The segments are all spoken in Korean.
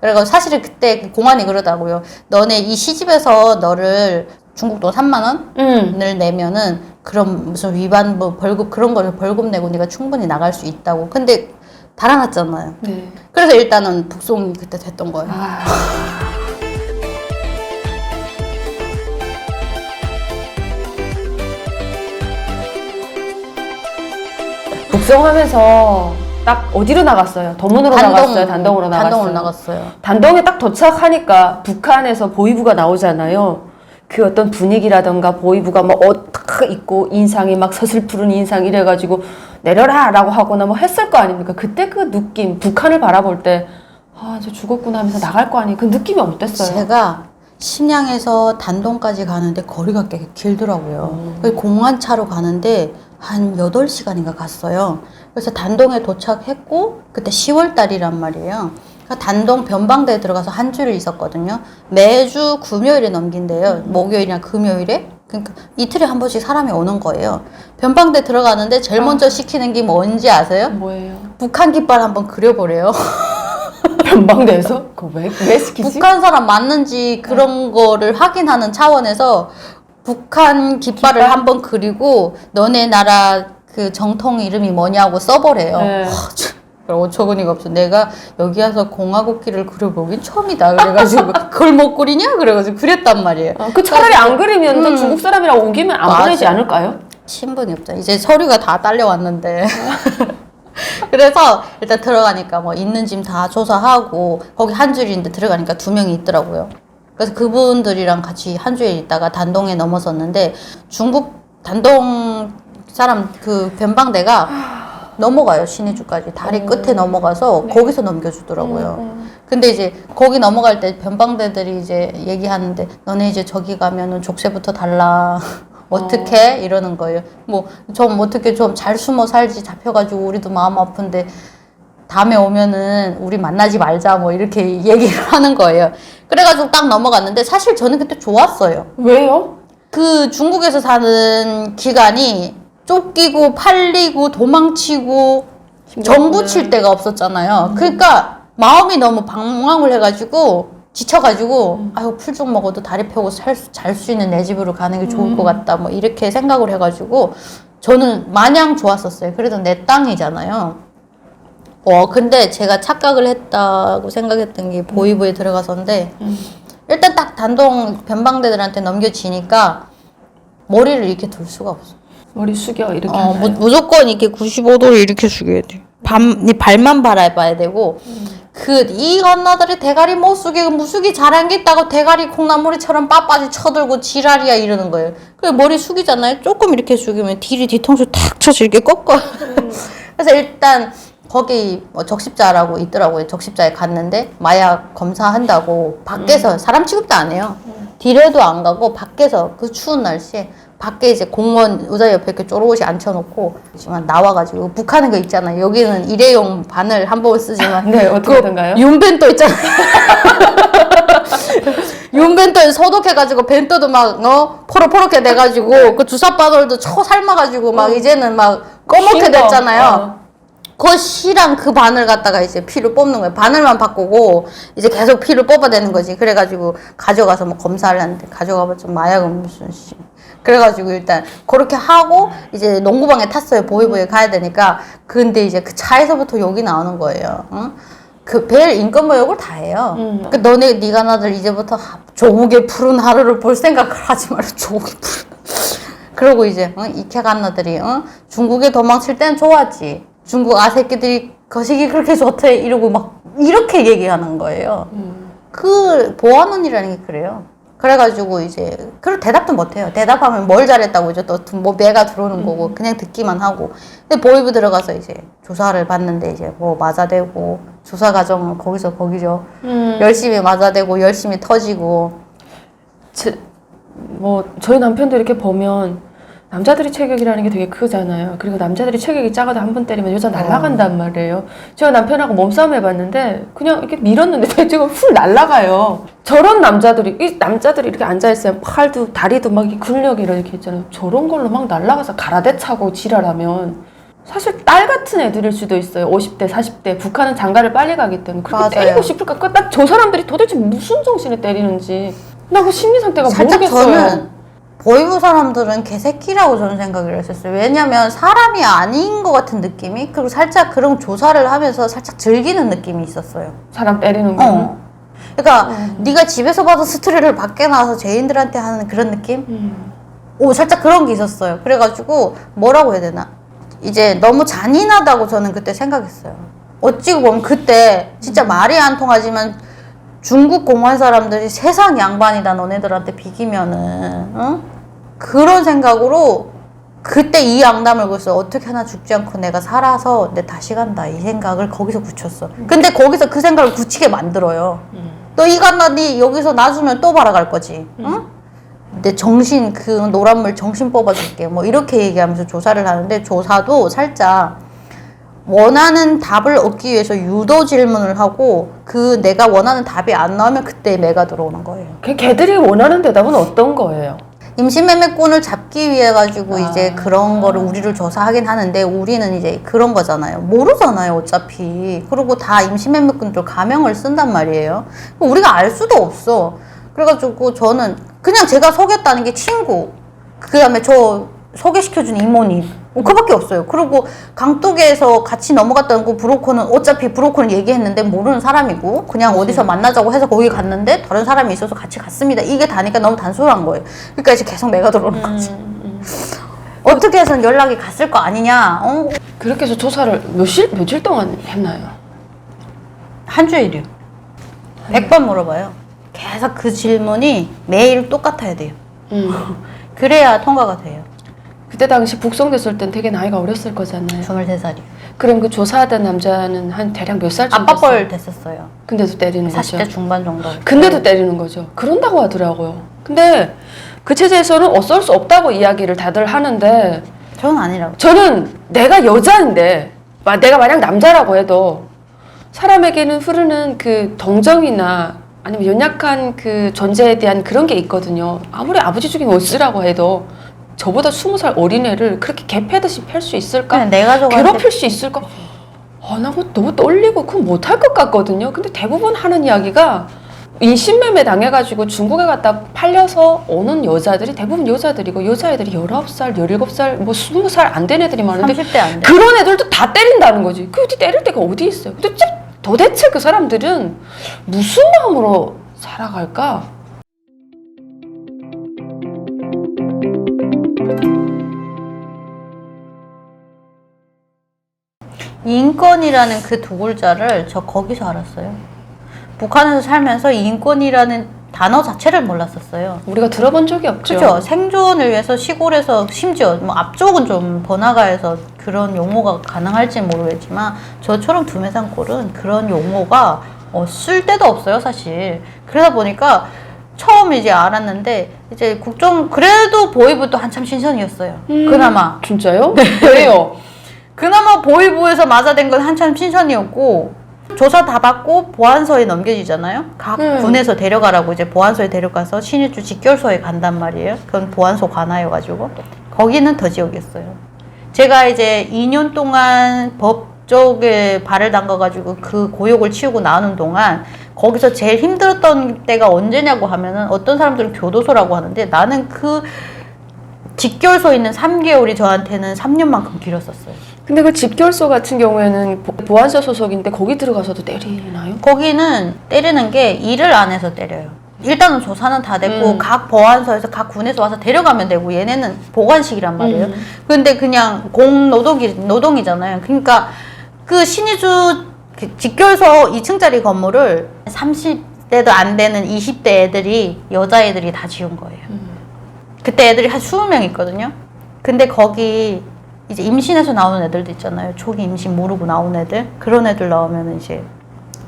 그래서 사실은 그때 공안이 그러다고요. 너네 이 시집에서 너를 중국 돈 3만 원을 내면은 그럼 무슨 위반 뭐 벌금 그런 거를 벌금 내고 네가 충분히 나갈 수 있다고. 근데 달아났잖아요. 네. 그래서 일단은 북송이 그때 됐던 거예요. 북송하면서 딱 어디로 나갔어요? 도문으로 나갔어요? 단동으로 나갔어요? 단동으로 나갔어요. 단동에 딱 도착하니까 북한에서 보위부가 나오잖아요. 그 어떤 분위기라던가 보위부가 뭐 옷 딱 입고 인상이 막 서슬푸른 인상 이래가지고 내려라 라고 하거나 뭐 했을 거 아닙니까? 그때 그 느낌, 북한을 바라볼 때 아, 저 죽었구나 하면서 나갈 거 아니에요? 그 느낌이 어땠어요? 제가 심양에서 단동까지 가는데 거리가 꽤 길더라고요. 공안차로 가는데 한 8시간인가 갔어요. 그래서 단동에 도착했고 그때 10월 달이란 말이에요. 단동 변방대에 들어가서 한 주를 있었거든요. 매주 금요일에 넘긴대요. 목요일이나 금요일에. 그러니까 이틀에 한 번씩 사람이 오는 거예요. 변방대 들어가는데 제일 먼저 시키는 게 뭔지 아세요? 뭐예요? 북한 깃발 한번 그려보래요. 변방대에서? 그거 왜 시키지? 북한 사람 맞는지 그런 거를 확인하는 차원에서 북한 깃발을 한번 그리고 너네 나라 그 정통 이름이 뭐냐고 써보래요. 네. 어처구니가 없어. 내가 여기 와서 공화국기를 그려보긴 처음이다. 그래가지고 그걸 못 그리냐? 그래가지고 그렸단 말이에요. 그 차라리 안 그리면 또 중국 사람이라고 옮기면 안 보내지 않을까요? 신분이 없잖아. 이제 서류가 다 딸려왔는데. 그래서 일단 들어가니까 뭐 있는 짐 다 조사하고 거기 한 줄인데 들어가니까 2명이 있더라고요. 그래서 그분들이랑 같이 한 주일 있다가 단동에 넘어섰는데 중국 단동 사람 그 변방대가 넘어가요. 신의주까지 다리 끝에 넘어가서 거기서 넘겨주더라고요. 근데 이제 거기 넘어갈 때 변방대들이 이제 얘기하는데 너네 이제 저기 가면은 족쇄부터 달라. 어떻게 이러는 거예요. 뭐 좀 어떻게 좀 잘 숨어 살지 잡혀가지고 우리도 마음 아픈데 다음에 오면은 우리 만나지 말자 뭐 이렇게 얘기를 하는 거예요. 그래가지고 딱 넘어갔는데 사실 저는 그때 좋았어요. 왜요? 그 중국에서 사는 기간이 쫓기고 팔리고 도망치고 정부 칠 데가 없었잖아요. 그러니까 마음이 너무 방황을 해가지고 지쳐가지고 아유 풀죽 먹어도 다리 펴고 잘 수 있는 내 집으로 가는 게 좋을 것 같다 뭐 이렇게 생각을 해가지고 저는 마냥 좋았었어요. 그래도 내 땅이잖아요. 근데 제가 착각을 했다고 생각했던 게 보위부에 들어가서인데 일단 딱 단동 변방대들한테 넘겨지니까 머리를 이렇게 둘 수가 없어. 머리 숙여 이렇게 하나요? 무조건 이렇게 95도를 이렇게 숙여야 돼. 네 발만 바라봐야 되고 이 건너들이 대가리 못 숙이고 무숙이 잘한 게 있다고 대가리 콩나물이처럼 빳빳이 쳐들고 지랄이야 이러는 거예요. 그래서 머리 숙이잖아요. 조금 이렇게 숙이면 뒤통수 탁 쳐서 이렇게 꺾어. 그래서 일단 거기 뭐 적십자라고 있더라고요. 적십자에 갔는데 마약 검사한다고 밖에서 사람 취급도 안 해요. 딜에도 안 가고 밖에서 그 추운 날씨에 밖에 이제 공무원 의자 옆에 이렇게 쪼로옷이 앉혀놓고 지만 나와가지고 북한은 거 있잖아요. 여기는 일회용 바늘 한 번 쓰지만 네, 어떻게 하던가요? 윤벤또 있잖아요. 윤벤또 소독해가지고 벤또도 막 포로포로게 돼가지고 그 주사 바늘도 초 삶아가지고 막 이제는 막 꺼멓게 됐잖아요. 그 실한 그 바늘 갖다가 이제 피를 뽑는 거예요. 바늘만 바꾸고 이제 계속 피를 뽑아내는 거지. 그래가지고 가져가서 뭐 검사를 하는데 가져가봐 좀 마약은 무슨 씨. 그래가지고 일단 그렇게 하고 이제 농구방에 탔어요. 보위부에 가야 되니까. 근데 이제 그 차에서부터 욕이 나오는 거예요. 응? 그 벨 인권모욕을 다 해요. 그 네가 나들 이제부터 조국의 푸른 하루를 볼 생각을 하지 마라. 조국의 푸른. 그러고 이제 이케간나들이 중국에 도망칠 땐 좋았지. 중국 아새끼들이 거시기 그렇게 좋대 이러고 막 이렇게 얘기하는 거예요. 그 보안원이라는 게 그래요. 그래가지고 이제 그걸 대답도 못해요. 대답하면 뭘 잘했다고 이제 또 뭐 매가 들어오는 거고 그냥 듣기만 하고. 근데 보위부 들어가서 이제 조사를 받는데 이제 뭐 맞아대고 조사 과정은 거기서 거기죠. 열심히 맞아대고 열심히 터지고. 뭐 저희 남편도 이렇게 보면 남자들이 체격이라는 게 되게 크잖아요. 그리고 남자들이 체격이 작아도 한 번 때리면 여자 날아간단 말이에요. 제가 남편하고 몸싸움 해봤는데 그냥 이렇게 밀었는데 제가 훅 날아가요. 저런 남자들이 이렇게 앉아있어요. 팔도 다리도 막 근력이 이렇게 있잖아요. 저런 걸로 막 날아가서 가라데 차고 지랄하면 사실 딸 같은 애들일 수도 있어요. 50대, 40대. 북한은 장가를 빨리 가기 때문에 그렇게 맞아요. 때리고 싶을까? 저 사람들이 도대체 무슨 정신에 때리는지 나 그 심리 상태가 살짝 모르겠어요. 저는 보이부 사람들은 개새끼라고 저는 생각을 했었어요. 왜냐면 사람이 아닌 것 같은 느낌이, 그리고 살짝 그런 조사를 하면서 살짝 즐기는 느낌이 있었어요. 사람 때리는 거. 그러니까 네가 집에서 받은 스트레스를 밖에 나와서 죄인들한테 하는 그런 느낌? 오, 살짝 그런 게 있었어요. 그래가지고 뭐라고 해야 되나? 이제 너무 잔인하다고 저는 그때 생각했어요. 어찌고 보면 그때 진짜 말이 안 통하지만 중국 공안 사람들이 세상 양반이다 너네들한테 비기면은, 응? 그런 생각으로 그때 이 양담을 그랬어. 어떻게 하나 죽지 않고 내가 살아서 내 다시 간다, 이 생각을 거기서 굳혔어. 근데 거기서 그 생각을 굳히게 만들어요. 너 이간나 니 여기서 놔주면 또 바라갈 거지, 응? 내 정신, 그 노란물 정신 뽑아줄게, 뭐 이렇게 얘기하면서 조사를 하는데, 조사도 살짝 원하는 답을 얻기 위해서 유도 질문을 하고, 그 내가 원하는 답이 안 나오면 그때 매가 들어오는 거예요. 걔들이 원하는 대답은 어떤 거예요? 임신매매꾼을 잡기 위해 가지고 이제 그런 거를 우리를 조사하긴 하는데, 우리는 이제 그런 거잖아요. 모르잖아요, 어차피. 그리고 다 임신매매꾼들 가명을 쓴단 말이에요. 우리가 알 수도 없어. 그래가지고 저는 그냥 제가 속였다는 게 친구, 그 다음에 저 소개시켜준 이모님, 그밖에 없어요. 그리고 강둑에서 같이 넘어갔던 그 브로커는 어차피 브로커는 얘기했는데 모르는 사람이고, 그냥 어디서 만나자고 해서 거기 갔는데 다른 사람이 있어서 같이 갔습니다. 이게 다니까 너무 단순한 거예요. 그러니까 이제 계속 매가 들어오는 거지. 어떻게 해서는 연락이 갔을 거 아니냐. 그렇게 해서 조사를 며칠 동안 했나요? 한 주일이요. 100번 물어봐요. 계속 그 질문이 매일 똑같아야 돼요. 그래야 통과가 돼요. 그때 당시 북송됐을 땐 되게 나이가 어렸을 거잖아요. 23살이요. 그럼 그 조사하던 남자는 한 대략 몇 살쯤 아빠뻘 됐었어요. 근데도 때리는 거죠. 40대 중반 정도. 근데도 때리는 거죠. 그런다고 하더라고요. 근데 그 체제에서는 어쩔 수 없다고 이야기를 다들 하는데, 저는 아니라고. 저는 내가 여자인데, 내가 만약 남자라고 해도 사람에게는 흐르는 그 동정이나 아니면 연약한 그 존재에 대한 그런 게 있거든요. 아무리 아버지 중에 원수라고 해도 저보다 20살 어린애를 그렇게 개패듯이 팰 수 있을까? 그냥 내 가족한테 괴롭힐 수 있을까? 나 그거 너무 떨리고 그건 못할 것 같거든요. 근데 대부분 하는 이야기가 인신매매 당해가지고 중국에 갔다 팔려서 오는 여자들이 대부분 여자들이고, 여자애들이 19살, 17살, 뭐 20살 안 된 애들이 많은데 30대 안 돼. 그런 애들도 다 때린다는 거지. 그 어디 때릴 데가 어디 있어요? 도대체 그 사람들은 무슨 마음으로 살아갈까? 인권이라는 그 두 글자를 저 거기서 알았어요. 북한에서 살면서 인권이라는 단어 자체를 몰랐었어요. 우리가 들어본 적이 없죠. 그죠? 생존을 위해서 시골에서, 심지어 뭐 앞쪽은 좀 번화가에서 그런 용어가 가능할지 모르겠지만, 저처럼 두메산골은 그런 용어가 쓸 데도 없어요, 사실. 그러다 보니까 처음 이제 알았는데, 이제 그래도 보이부도 한참 신선이었어요. 그나마. 진짜요? 왜요? 그나마 보이부에서 맞아댄 건 한참 신선이었고, 조사 다 받고 보안소에 넘겨지잖아요. 각 군에서 데려가라고 이제 보안소에 데려가서 신의주 직결소에 간단 말이에요. 그건 보안소 관하여가지고 거기는 더 지옥이었어요. 제가 이제 2년 동안 법 쪽에 발을 담가가지고 그 고역을 치우고 나오는 동안 거기서 제일 힘들었던 때가 언제냐고 하면은, 어떤 사람들은 교도소라고 하는데, 나는 그 직결소에 있는 3개월이 저한테는 3년만큼 길었었어요. 근데 그 집결소 같은 경우에는 보안소 소속인데 거기 들어가서도 때리나요? 거기는 때리는 게 일을 안 해서 때려요. 일단은 조사는 다 됐고 각 보안소에서 각 군에서 와서 데려가면 되고, 얘네는 보관식이란 말이에요. 근데 그냥 노동이잖아요. 그러니까 그 신의주 직결소 2층짜리 건물을 30대도 안 되는 20대 애들이, 여자애들이 다 지은 거예요. 그때 애들이 한 20명 있거든요. 근데 거기 이제 임신해서 나오는 애들도 있잖아요. 초기 임신 모르고 나온 애들. 그런 애들 나오면 이제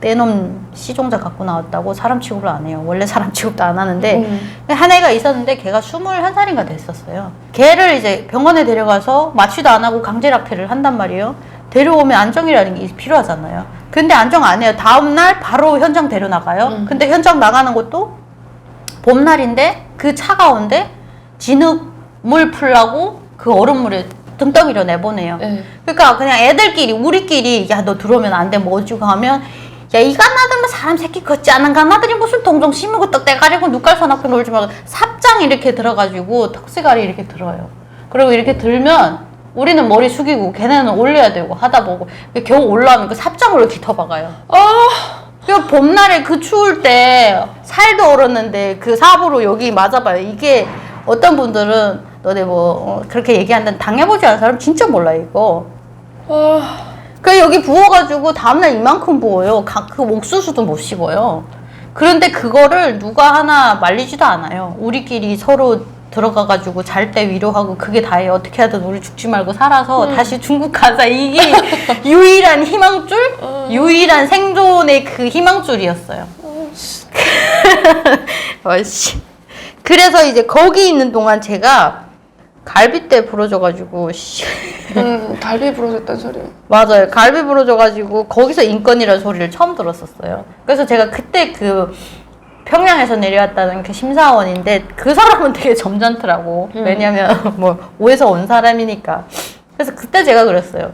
떼놈 시종자 갖고 나왔다고 사람 취급을 안 해요. 원래 사람 취급도 안 하는데, 한 애가 있었는데 걔가 21살인가 됐었어요. 걔를 이제 병원에 데려가서 마취도 안 하고 강제락퇴를 한단 말이에요. 데려오면 안정이라는 게 필요하잖아요. 근데 안정 안 해요. 다음날 바로 현장 데려나가요. 근데 현장 나가는 것도 봄날인데 그 차가운데 진흙물 풀라고 그 얼음물에 등덩이로 내보내요. 네. 그러니까 그냥 애들끼리 우리끼리 야 너 들어오면 안 돼 뭐 어쩌고 하면 야 이 갓나들만 사람 새끼 걷지 않은 갓나들이 무슨 동동 심으고 떡대가리고 눈깔선 앞에 놀지 말고 삽장 이렇게 들어가지고 턱시가리 이렇게 들어요. 그리고 이렇게 들면 우리는 머리 숙이고 걔네는 올려야 되고 하다 보고 겨우 올라오면 그 삽장으로 뒤터박아요. 그 봄날에 그 추울 때 살도 얼었는데 그 삽으로 여기 맞아봐요. 이게 어떤 분들은 너네 뭐 그렇게 얘기한다는 당해보지 않은 사람 진짜 몰라 이거. 그 여기 부어가지고 다음날 이만큼 부어요. 그 옥수수도 못 씹어요. 그런데 그거를 누가 하나 말리지도 않아요. 우리끼리 서로 들어가가지고 잘 때 위로하고 그게 다예요. 어떻게 하든 우리 죽지 말고 살아서 다시 중국 가자. 이게 유일한 희망줄? 유일한 생존의 그 희망줄이었어요. 어이씨. 그래서 이제 거기 있는 동안 제가 갈비뼈 부러져가지고 갈비 부러졌단 소리. 맞아요. 갈비 부러져가지고 거기서 인권이라는 소리를 처음 들었었어요. 그래서 제가 그때 그 평양에서 내려왔다는 그 심사원인데 그 사람은 되게 점잖더라고. 왜냐면 뭐 오에서 온 사람이니까. 그래서 그때 제가 그랬어요.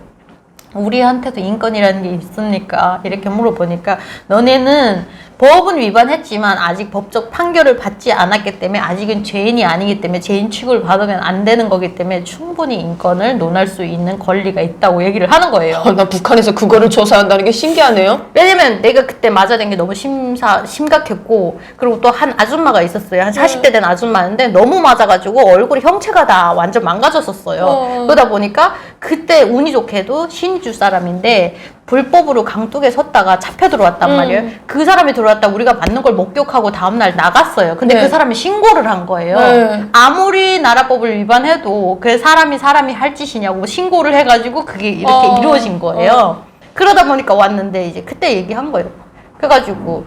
우리한테도 인권이라는 게 있습니까? 이렇게 물어보니까 너네는 법은 위반했지만 아직 법적 판결을 받지 않았기 때문에 아직은 죄인이 아니기 때문에 죄인 취급을 받으면 안 되는 거기 때문에 충분히 인권을 논할 수 있는 권리가 있다고 얘기를 하는 거예요. 나 북한에서 그거를 조사한다는 게 신기하네요. 왜냐면 내가 그때 맞아댄 게 너무 심각했고 그리고 또 한 아줌마가 있었어요. 한 40대 된 아줌마인데 너무 맞아가지고 얼굴이 형체가 다 완전 망가졌었어요. 그러다 보니까 그때 운이 좋게도 신주 사람인데 불법으로 강둑에 섰다가 잡혀 들어왔단 말이에요. 그 사람이 들어왔다 우리가 맞는 걸 목격하고 다음날 나갔어요. 근데 네. 그 사람이 신고를 한 거예요. 네. 아무리 나라법을 위반해도 그 사람이 할 짓이냐고 신고를 해가지고 그게 이렇게 이루어진 거예요. 그러다 보니까 왔는데 이제 그때 얘기한 거예요. 그래가지고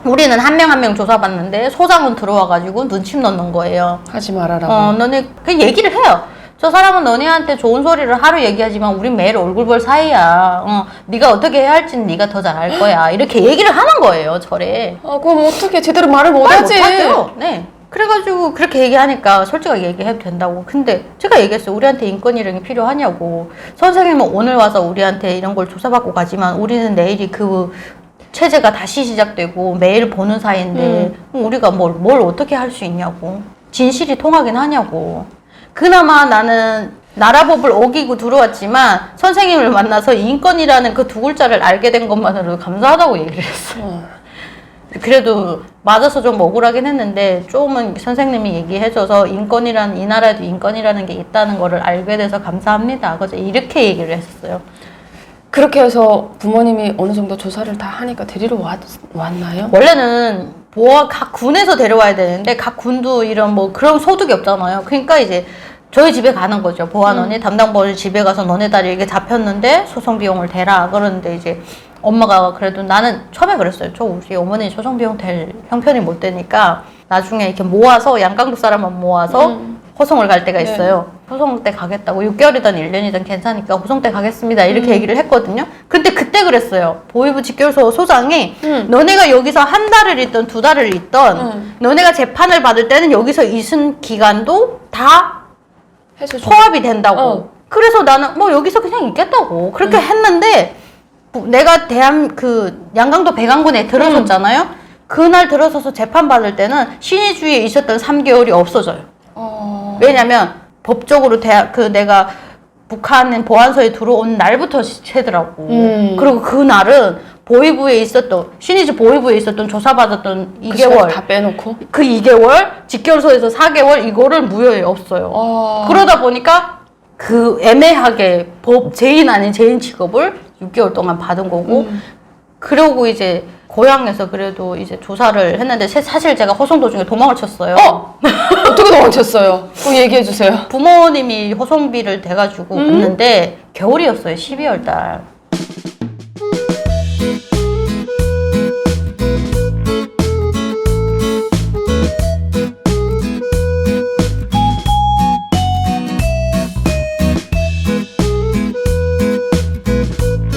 우리는 한 명 한 명 조사받는데 소장은 들어와가지고 눈치 넣는 거예요. 하지 말아라고. 너네 그 얘기를 해요. 저 사람은 너네한테 좋은 소리를 하루 얘기하지만 우린 매일 얼굴 볼 사이야. 네가 어떻게 해야 할지는 네가 더 잘 알 거야. 이렇게 얘기를 하는 거예요, 절에. 그럼 어떻게 제대로 말을 말 못하지? 못하죠. 네. 그래가지고 그렇게 얘기하니까 솔직하게 얘기해도 된다고. 근데 제가 얘기했어요. 우리한테 인권이라는 게 필요하냐고. 선생님은 오늘 와서 우리한테 이런 걸 조사받고 가지만 우리는 내일이 그 체제가 다시 시작되고 매일 보는 사이인데 우리가 뭘 어떻게 할 수 있냐고. 진실이 통하긴 하냐고. 그나마 나는 나라법을 어기고 들어왔지만 선생님을 만나서 인권이라는 그 두 글자를 알게 된 것만으로도 감사하다고 얘기를 했어요. 그래도 맞아서 좀 억울하긴 했는데 조금은 선생님이 얘기해줘서 인권이라는 이 나라에도 인권이라는 게 있다는 거를 알게 돼서 감사합니다. 그래서 이렇게 얘기를 했었어요. 그렇게 해서 부모님이 어느 정도 조사를 다 하니까 데리러 왔나요? 원래는 각 군에서 데려와야 되는데 각 군도 이런 뭐 그런 소득이 없잖아요. 그러니까 이제 저희 집에 가는 거죠. 보안원이 담당 보안이 집에 가서 너네 딸이 이게 잡혔는데 소송 비용을 대라 그러는데 이제 엄마가 그래도 나는 처음에 그랬어요. 우리 어머니 소송 비용 될 형편이 못 되니까 나중에 이렇게 모아서 양강도 사람만 모아서 호송을 갈 때가 있어요. 호송 때 가겠다고 6개월이든 1년이든 괜찮으니까 호송 때 가겠습니다. 이렇게 얘기를 했거든요. 근데 그때 그랬어요. 보위부 직결소 소장이 너네가 여기서 한 달을 있던 두 달을 있던 너네가 재판을 받을 때는 여기서 있은 기간도 다 포함이 된다고. 그래서 나는 뭐 여기서 그냥 있겠다고 그렇게 했는데 내가 양강도 백안군에 들어섰잖아요. 그날 들어서서 재판 받을 때는 신의주에 있었던 3개월이 없어져요. 왜냐면 법적으로 내가 북한 보안소에 들어온 날부터 세더라고. 그리고 그 날은 보위부에 있었던 신의주 보위부에 있었던 조사받았던 2개월 다 빼놓고 그 2개월 직결소에서 4개월 이거를 무효에 없어요. 그러다 보니까 그 애매하게 죄인 아닌 죄인 취급을 6개월 동안 받은 거고 그러고 이제 고향에서 그래도 이제 조사를 했는데 사실 제가 호송 도중에 도망을 쳤어요. 어떻게 도망쳤어요? 꼭 얘기해 주세요. 부모님이 호송비를 대가지고 갔는데 겨울이었어요. 12월 달.